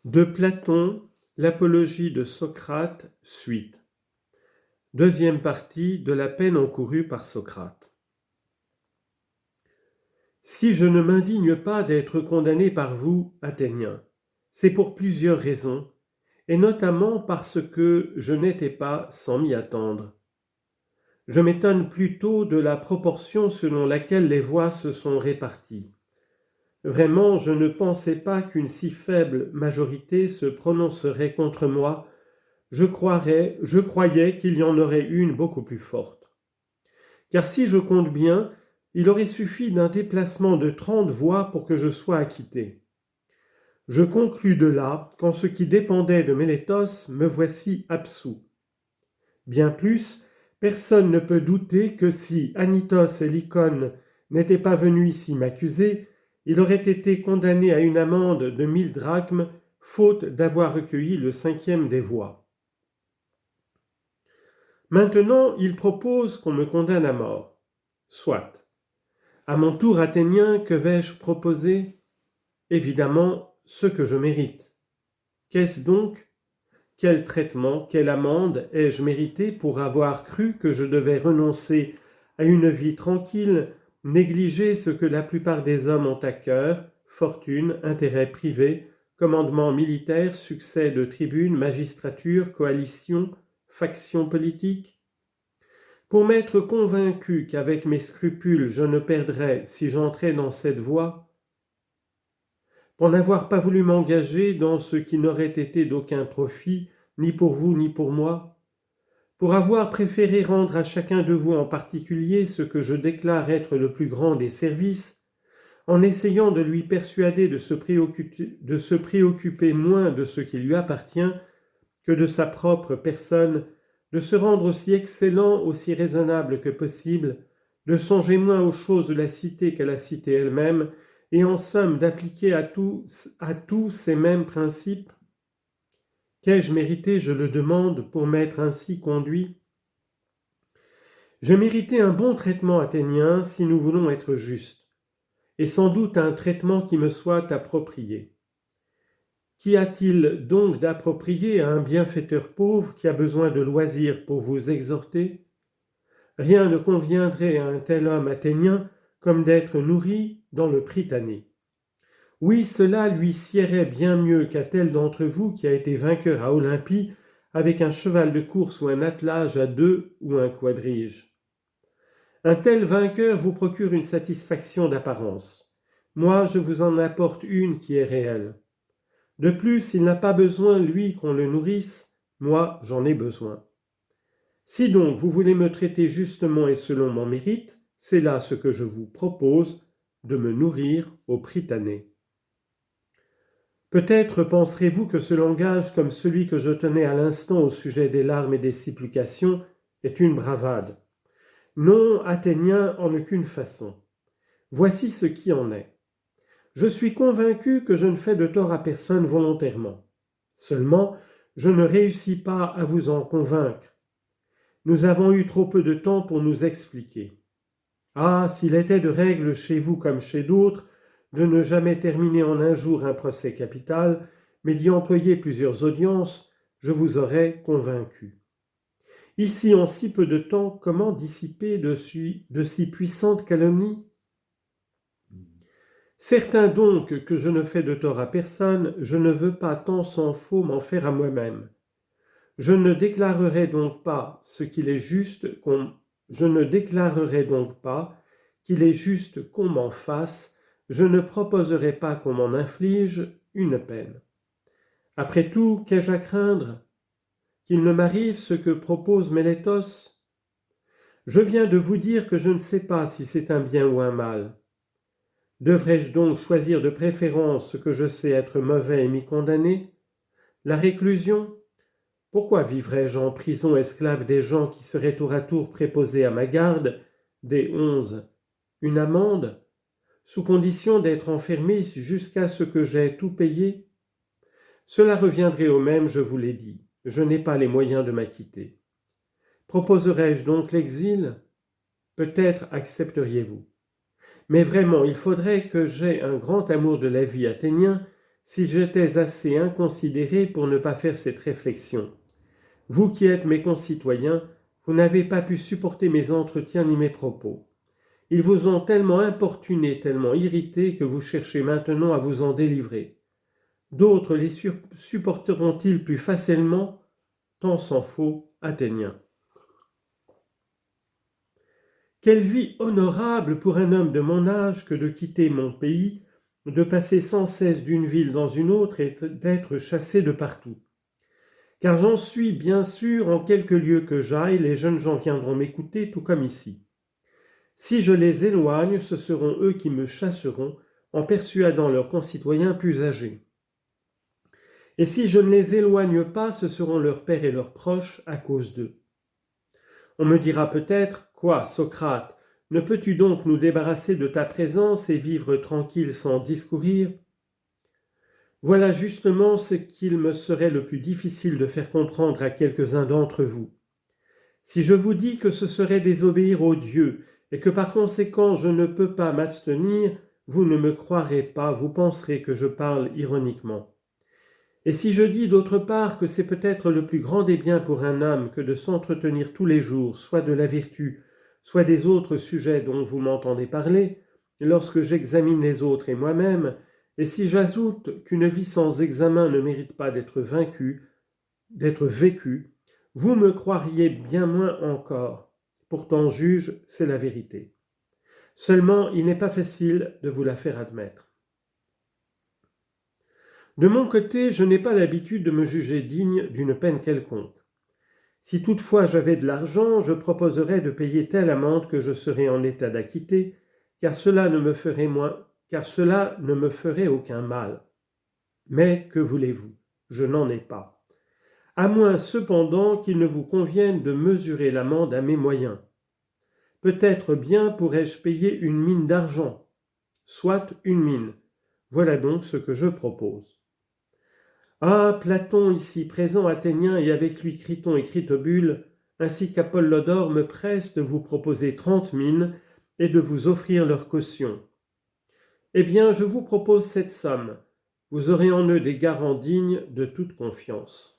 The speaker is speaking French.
De Platon, l'apologie de Socrate, suite. Deuxième partie de la peine encourue par Socrate. Si je ne m'indigne pas d'être condamné par vous, Athéniens, c'est pour plusieurs raisons, et notamment parce que je n'étais pas sans m'y attendre. Je m'étonne plutôt de la proportion selon laquelle les voix se sont réparties. Vraiment, je ne pensais pas qu'une si faible majorité se prononcerait contre moi. Je croyais qu'il y en aurait une beaucoup plus forte. Car si je compte bien, il aurait suffi d'un déplacement de 30 voix pour que je sois acquitté. Je conclus de là qu'en ce qui dépendait de Mélétos, me voici absous. Bien plus, personne ne peut douter que si Anytos et Lycon n'étaient pas venus ici m'accuser, il aurait été condamné à une amende de 1000 drachmes, faute d'avoir recueilli le 5e des voix. Maintenant, il propose qu'on me condamne à mort. Soit. À mon tour athénien, que vais-je proposer ? Évidemment, ce que je mérite. Qu'est-ce donc ? Quel traitement, quelle amende ai-je mérité pour avoir cru que je devais renoncer à une vie tranquille, négliger ce que la plupart des hommes ont à cœur, fortune, intérêts privés, commandements militaires, succès de tribune, magistrature, coalition, faction politique ? Pour m'être convaincu qu'avec mes scrupules je ne perdrais si j'entrais dans cette voie, pour n'avoir pas voulu m'engager dans ce qui n'aurait été d'aucun profit, ni pour vous ni pour moi, pour avoir préféré rendre à chacun de vous en particulier ce que je déclare être le plus grand des services, en essayant de lui persuader de se préoccuper moins de ce qui lui appartient que de sa propre personne, de se rendre aussi excellent, aussi raisonnable que possible, de songer moins aux choses de la cité qu'à la cité elle-même, et en somme d'appliquer à tous ces mêmes principes. Qu'ai-je mérité, je le demande, pour m'être ainsi conduit ? Je méritais un bon traitement athénien si nous voulons être justes, et sans doute un traitement qui me soit approprié. Qu'y a-t-il donc d'approprié à un bienfaiteur pauvre qui a besoin de loisirs pour vous exhorter ? Rien ne conviendrait à un tel homme athénien comme d'être nourri dans le Prytanée. Oui, cela lui siérait bien mieux qu'à tel d'entre vous qui a été vainqueur à Olympie avec un cheval de course ou un attelage à 2 ou un quadrige. Un tel vainqueur vous procure une satisfaction d'apparence. Moi, je vous en apporte une qui est réelle. De plus, il n'a pas besoin, lui, qu'on le nourrisse, moi, j'en ai besoin. Si donc vous voulez me traiter justement et selon mon mérite, c'est là ce que je vous propose, de me nourrir au Prytanée. Peut-être penserez-vous que ce langage, comme celui que je tenais à l'instant au sujet des larmes et des supplications, est une bravade. Non, Athéniens, en aucune façon. Voici ce qui en est. Je suis convaincu que je ne fais de tort à personne volontairement. Seulement, je ne réussis pas à vous en convaincre. Nous avons eu trop peu de temps pour nous expliquer. Ah, s'il était de règle chez vous comme chez d'autres, de ne jamais terminer en un jour un procès capital, mais d'y employer plusieurs audiences, je vous aurais convaincu. Ici, en si peu de temps, comment dissiper de si puissantes calomnies ? Certain donc que je ne fais de tort à personne, je ne veux pas tant s'en faut m'en faire à moi-même. Je ne déclarerai donc pas qu'il est juste qu'on m'en fasse, je ne proposerai pas qu'on m'en inflige une peine. Après tout, qu'ai-je à craindre ? Qu'il ne m'arrive ce que propose Mélétos ? Je viens de vous dire que je ne sais pas si c'est un bien ou un mal. Devrais-je donc choisir de préférence ce que je sais être mauvais et m'y condamner ? La réclusion ? Pourquoi vivrais-je en prison esclave des gens qui seraient tour à tour préposés à ma garde, des 11 ? Une amende ? Sous condition d'être enfermé jusqu'à ce que j'aie tout payé ? Cela reviendrait au même, je vous l'ai dit. Je n'ai pas les moyens de m'acquitter. Proposerais-je donc l'exil ? Peut-être accepteriez-vous. Mais vraiment, il faudrait que j'aie un grand amour de la vie athénien si j'étais assez inconsidéré pour ne pas faire cette réflexion. Vous qui êtes mes concitoyens, vous n'avez pas pu supporter mes entretiens ni mes propos. Ils vous ont tellement importuné, tellement irrité que vous cherchez maintenant à vous en délivrer. D'autres les supporteront-ils plus facilement? Tant s'en faut, Athéniens. Quelle vie honorable pour un homme de mon âge que de quitter mon pays, de passer sans cesse d'une ville dans une autre et d'être chassé de partout. Car j'en suis bien sûr, en quelque lieu que j'aille, les jeunes gens viendront m'écouter, tout comme ici. Si je les éloigne, ce seront eux qui me chasseront, en persuadant leurs concitoyens plus âgés. Et si je ne les éloigne pas, ce seront leurs pères et leurs proches à cause d'eux. On me dira peut-être, quoi, Socrate, ne peux-tu donc nous débarrasser de ta présence et vivre tranquille sans discourir? Voilà justement ce qu'il me serait le plus difficile de faire comprendre à quelques-uns d'entre vous. Si je vous dis que ce serait désobéir aux dieux et que par conséquent je ne peux pas m'abstenir, vous ne me croirez pas, vous penserez que je parle ironiquement. Et si je dis d'autre part que c'est peut-être le plus grand des biens pour un homme que de s'entretenir tous les jours, soit de la vertu, soit des autres sujets dont vous m'entendez parler, lorsque j'examine les autres et moi-même, et si j'ajoute qu'une vie sans examen ne mérite pas d'être vécue, vous me croiriez bien moins encore. Pourtant, juge, c'est la vérité. Seulement, il n'est pas facile de vous la faire admettre. De mon côté, je n'ai pas l'habitude de me juger digne d'une peine quelconque. Si toutefois j'avais de l'argent, je proposerais de payer telle amende que je serais en état d'acquitter, car cela ne me ferait aucun mal. Mais que voulez-vous? Je n'en ai pas. À moins cependant qu'il ne vous convienne de mesurer l'amende à mes moyens. Peut-être bien pourrais-je payer une mine d'argent. Soit une mine. Voilà donc ce que je propose. Ah, Platon ici présent, Athénien, et avec lui Criton et Critobule, ainsi qu'Apollodore me pressent de vous proposer 30 mines et de vous offrir leur caution. Eh bien, je vous propose cette somme. Vous aurez en eux des garants dignes de toute confiance.